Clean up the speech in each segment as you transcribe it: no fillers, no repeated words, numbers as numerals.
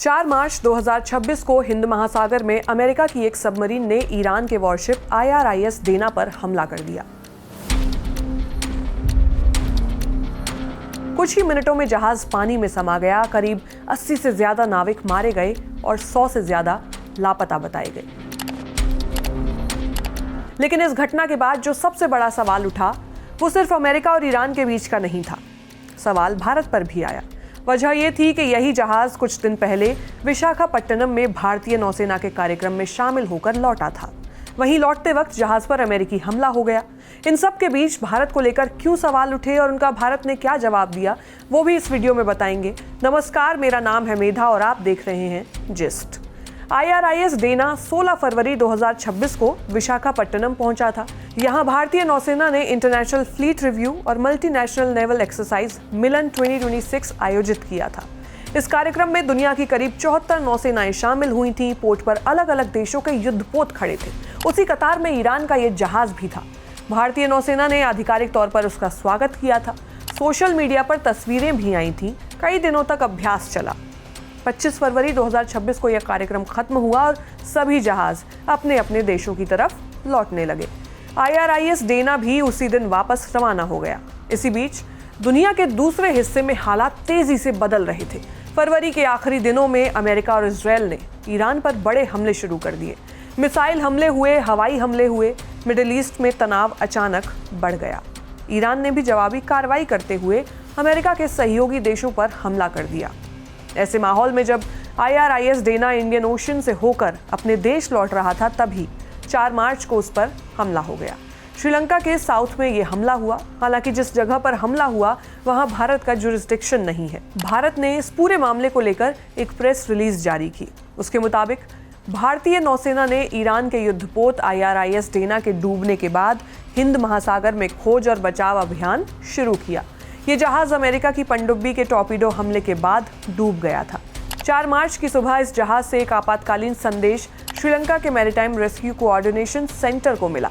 4 मार्च 2026 को हिंद महासागर में अमेरिका की एक सबमरीन ने ईरान के वॉरशिप IRIS डेना पर हमला कर दिया। कुछ ही मिनटों में जहाज पानी में समा गया। करीब 80 से ज्यादा नाविक मारे गए और 100 से ज्यादा लापता बताए गए। लेकिन इस घटना के बाद जो सबसे बड़ा सवाल उठा वो सिर्फ अमेरिका और ईरान के बीच का नहीं था। सवाल भारत पर भी आया। वजह यह थी कि यही जहाज कुछ दिन पहले विशाखापट्टनम में भारतीय नौसेना के कार्यक्रम में शामिल होकर लौटा था। वहीं लौटते वक्त जहाज पर अमेरिकी हमला हो गया। इन सब के बीच भारत को लेकर क्यों सवाल उठे और उनका भारत ने क्या जवाब दिया, वो भी इस वीडियो में बताएंगे। नमस्कार, मेरा नाम है मेधा और आप देख रहे हैं जिस्ट। IRIS डेना 16 फरवरी 2026 को विशाखापट्टनम पहुंचा था। यहां भारतीय नौसेना ने इंटरनेशनल फ्लीट रिव्यू और मल्टीनेशनल नेवल एक्सरसाइज मिलन 2026 आयोजित किया था। इस कार्यक्रम में दुनिया की करीब 74 नौसेनाएं शामिल हुई थीं। पोर्ट पर अलग अलग देशों के युद्धपोत खड़े थे। उसी कतार में ईरान का ये जहाज भी था। भारतीय नौसेना ने आधिकारिक तौर पर उसका स्वागत किया था। सोशल मीडिया पर तस्वीरें भी आई थीं। कई दिनों तक अभ्यास चला। 25 फरवरी 2026 को यह कार्यक्रम खत्म हुआ और सभी जहाज अपने अपने देशों की तरफ लौटने लगे। IRIS डेना भी उसी दिन वापस रवाना हो गया। इसी बीच दुनिया के दूसरे हिस्से में हालात तेजी से बदल रहे थे। फरवरी के आखिरी दिनों में अमेरिका और इजरायल ने ईरान पर बड़े हमले शुरू कर दिए। मिसाइल हमले हुए, हवाई हमले हुए। मिडिल ईस्ट में तनाव अचानक बढ़ गया। ईरान ने भी जवाबी कार्रवाई करते हुए अमेरिका के सहयोगी देशों पर हमला कर दिया। ऐसे माहौल में जब IRIS डेना इंडियन ओशन से होकर अपने देश लौट रहा था, तभी 4 मार्च को उस पर हमला हो गया। श्रीलंका के साउथ में ये हमला हुआ। हालांकि जिस जगह पर हमला हुआ वहां भारत का जुरिस्डिक्शन नहीं है। भारत ने इस पूरे मामले को लेकर एक प्रेस रिलीज जारी की। उसके मुताबिक भारतीय नौसेना ने ईरान के युद्धपोत IRIS डेना के डूबने के बाद हिंद महासागर में खोज और बचाव अभियान शुरू किया। ये जहाज अमेरिका की पनडुब्बी के टॉर्पीडो हमले के बाद डूब गया था। 4 मार्च की सुबह इस जहाज से एक आपातकालीन संदेश श्रीलंका के मैरीटाइम रेस्क्यू कोऑर्डिनेशन सेंटर को मिला।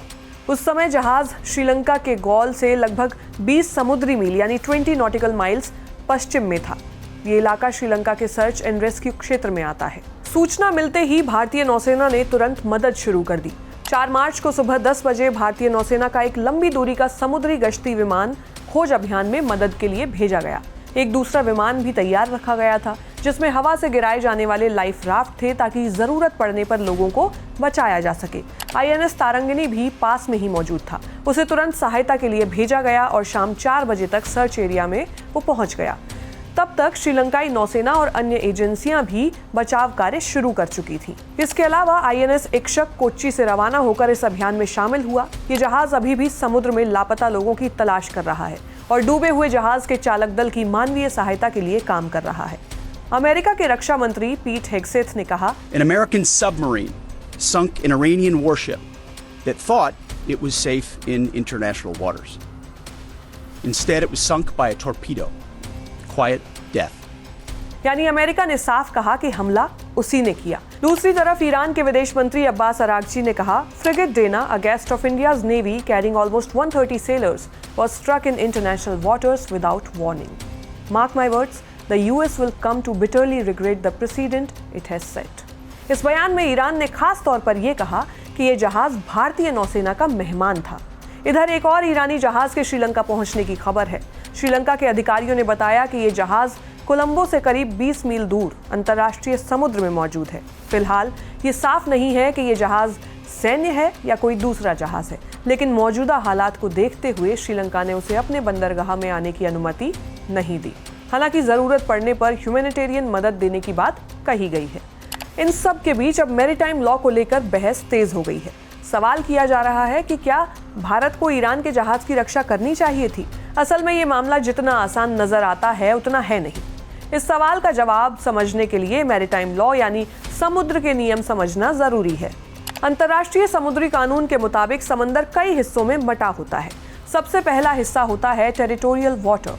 उस समय जहाज श्रीलंका के गौल से लगभग 20 समुद्री मील यानी 20 नॉटिकल माइल्स पश्चिम में था। ये इलाका श्रीलंका के सर्च एंड रेस्क्यू क्षेत्र में आता है। सूचना मिलते ही भारतीय नौसेना ने तुरंत मदद शुरू कर दी। 4 मार्च को सुबह 10 बजे भारतीय नौसेना का एक लंबी दूरी का समुद्री गश्ती विमान खोज अभियान में मदद के लिए भेजा गया। एक दूसरा विमान भी तैयार रखा गया था जिसमें हवा से गिराए जाने वाले लाइफ राफ्ट थे ताकि जरूरत पड़ने पर लोगों को बचाया जा सके। INS तारंगिनी भी पास में ही मौजूद था। उसे तुरंत सहायता के लिए भेजा गया और शाम 4 बजे तक सर्च एरिया में वो पहुंच गया। तब तक श्रीलंकाई नौसेना और अन्य एजेंसियां भी बचाव कार्य शुरू कर चुकी थीं। इसके अलावा INS इक्षक कोच्चि से रवाना होकर इस अभियान में शामिल हुआ। ये जहाज अभी भी समुद्र में लापता लोगों की तलाश कर रहा है और डूबे हुए जहाज के चालक दल की मानवीय सहायता के लिए काम कर रहा है। अमेरिका के रक्षा मंत्री पीट हेगसेथ ने कहा, An American submarine sunk an Iranian warship that thought it was safe in international waters. Instead, it was sunk by a torpedo. Quiet death. यानी अमेरिका ने साफ कहा कि हमला उसी ने किया। दूसरी तरफ ईरान के विदेश मंत्री अब्बास अरागची ने कहा, frigate Dena, a guest of India's navy carrying almost 130 sailors, was struck in international waters without warning. Mark my words, the US will come to bitterly regret the precedent it has set. इस बयान में Iran ने खास तौर पर यह कहा कि यह जहाज भारतीय नौसेना का मेहमान था। इधर एक और ईरानी जहाज के श्रीलंका पहुंचने की खबर है। श्रीलंका के अधिकारियों ने बताया कि यह जहाज कोलंबो से करीब 20 मील दूर अंतर्राष्ट्रीय समुद्र में मौजूद है। फिलहाल ये साफ नहीं है कि यह जहाज सैन्य है या कोई दूसरा जहाज है, लेकिन मौजूदा हालात को देखते हुए श्रीलंका ने उसे अपने बंदरगाह में आने की अनुमति नहीं दी। हालांकि जरूरत पड़ने पर ह्यूमैनिटेरियन मदद देने की बात कही गई है। इन सब के बीच अब मैरीटाइम लॉ को लेकर बहस तेज हो गई है। सवाल किया जा रहा है कि क्या भारत को ईरान के जहाज की रक्षा करनी चाहिए थी। असल में ये मामला जितना आसान नजर आता है उतना है नहीं। इस सवाल का जवाब समझने के लिए मैरीटाइम लॉ यानी समुद्र के नियम समझना जरूरी है। अंतर्राष्ट्रीय समुद्री कानून के मुताबिक समंदर कई हिस्सों में बटा होता है। सबसे पहला हिस्सा होता है टेरिटोरियल वाटर।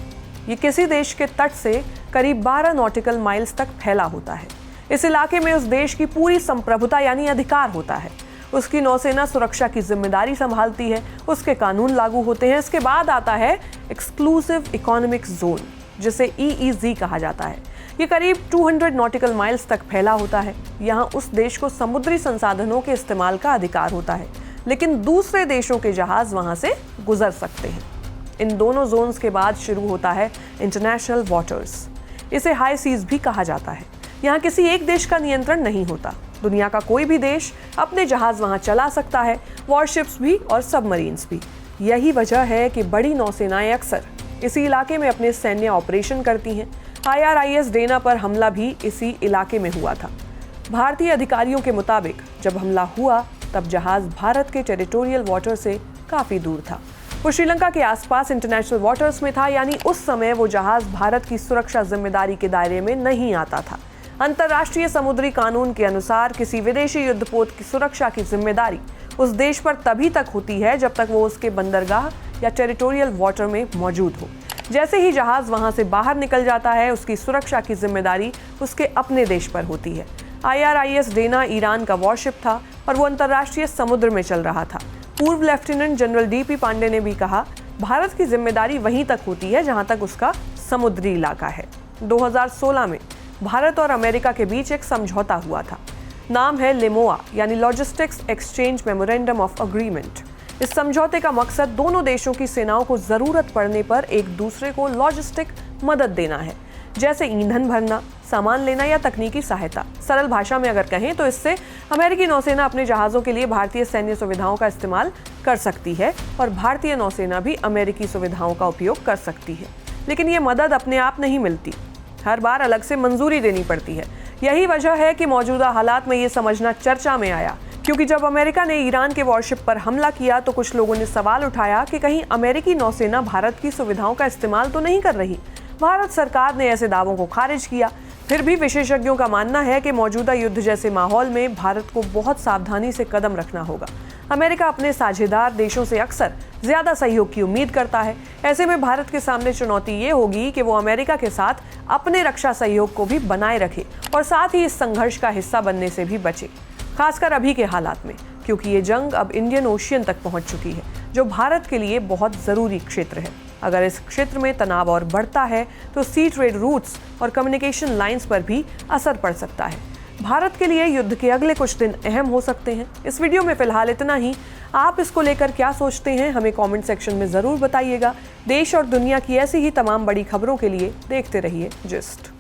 ये किसी देश के तट से करीब 12 नॉटिकल माइल्स तक फैला होता है। इस इलाके में उस देश की पूरी संप्रभुता यानी अधिकार होता है। उसकी नौसेना सुरक्षा की जिम्मेदारी संभालती है, उसके कानून लागू होते हैं। इसके बाद आता है एक्सक्लूसिव इकोनॉमिक जोन, जिसे EEZ कहा जाता है। ये करीब 200 नॉटिकल माइल्स तक फैला होता है। यहाँ उस देश को समुद्री संसाधनों के इस्तेमाल का अधिकार होता है, लेकिन दूसरे देशों के जहाज वहां से गुजर सकते हैं। इन दोनों जोन्स के बाद शुरू होता है इंटरनेशनल वाटर्स। इसे हाई सीज भी कहा जाता है। यहाँ किसी एक देश का नियंत्रण नहीं होता। दुनिया का कोई भी देश अपने जहाज वहां चला सकता है, वॉरशिप्स भी और सबमरीन्स भी। यही वजह है कि बड़ी नौसेनाएं अक्सर इसी इलाके में अपने सैन्य ऑपरेशन करती हैं। IRIS डेना पर हमला भी इसी इलाके में हुआ था। भारतीय अधिकारियों के मुताबिक जब हमला हुआ तब जहाज भारत के टेरिटोरियल वाटर से काफी दूर था। वो श्रीलंका के आसपास इंटरनेशनल वाटर्स में था, यानी उस समय वो जहाज भारत की सुरक्षा जिम्मेदारी के दायरे में नहीं आता था। अंतर्राष्ट्रीय समुद्री कानून के अनुसार किसी विदेशी युद्धपोत की सुरक्षा की जिम्मेदारी उस देश पर तभी तक होती है जब तक वो उसके बंदरगाह या टेरिटोरियल वाटर में मौजूद हो। जैसे ही जहाज वहां से बाहर निकल जाता है, उसकी सुरक्षा की जिम्मेदारी उसके अपने देश पर होती है। IRIS डेना ईरान का वॉरशिप था और वो अंतर्राष्ट्रीय समुद्र में चल रहा था। पूर्व लेफ्टिनेंट जनरल DP पांडे ने भी कहा, भारत की जिम्मेदारी वहीं तक होती है जहां तक उसका समुद्री इलाका है। 2016 में भारत और अमेरिका के बीच एक समझौता हुआ था। नाम है LEMOA, यानी logistics exchange memorandum of agreement. इस समझौते का मकसद दोनों देशों की सेनाओं को जरूरत पड़ने पर एक दूसरे को लॉजिस्टिक मदद देना है, जैसे ईंधन भरना, सामान लेना या तकनीकी सहायता। सरल भाषा में अगर कहें तो इससे अमेरिकी नौसेना अपने जहाजों के लिए भारतीय सैन्य सुविधाओं का इस्तेमाल कर सकती है और भारतीय नौसेना भी अमेरिकी सुविधाओं का उपयोग कर सकती है। लेकिन ये मदद अपने आप नहीं मिलती, हर बार अलग से मंजूरी देनी पड़ती है। यही वजह है कि मौजूदा हालात में ये समझना चर्चा में आया, क्योंकि जब अमेरिका ने ईरान के वॉरशिप पर हमला किया तो कुछ लोगों ने सवाल उठाया कि कहीं अमेरिकी नौसेना भारत की सुविधाओं का इस्तेमाल तो नहीं कर रही। भारत सरकार ने ऐसे दावों को खारिज किया। फिर भी विशेषज्ञों का मानना है कि मौजूदा युद्ध जैसे माहौल में भारत को बहुत सावधानी से कदम रखना होगा। अमेरिका अपने साझेदार देशों से अक्सर ज्यादा सहयोग की उम्मीद करता है। ऐसे में भारत के सामने चुनौती ये होगी कि वो अमेरिका के साथ अपने रक्षा सहयोग को भी बनाए रखे और साथ ही इस संघर्ष का हिस्सा बनने से भी बचे, खासकर अभी के हालात में, क्योंकि ये जंग अब इंडियन ओशियन तक पहुंच चुकी है, जो भारत के लिए बहुत जरूरी क्षेत्र है। अगर इस क्षेत्र में तनाव और बढ़ता है तो सी ट्रेड रूट्स और कम्युनिकेशन लाइंस पर भी असर पड़ सकता है। भारत के लिए युद्ध के अगले कुछ दिन अहम हो सकते हैं। इस वीडियो में फिलहाल इतना ही। आप इसको लेकर क्या सोचते हैं, हमें कमेंट सेक्शन में जरूर बताइएगा। देश और दुनिया की ऐसी ही तमाम बड़ी खबरों के लिए देखते रहिए जिस्ट।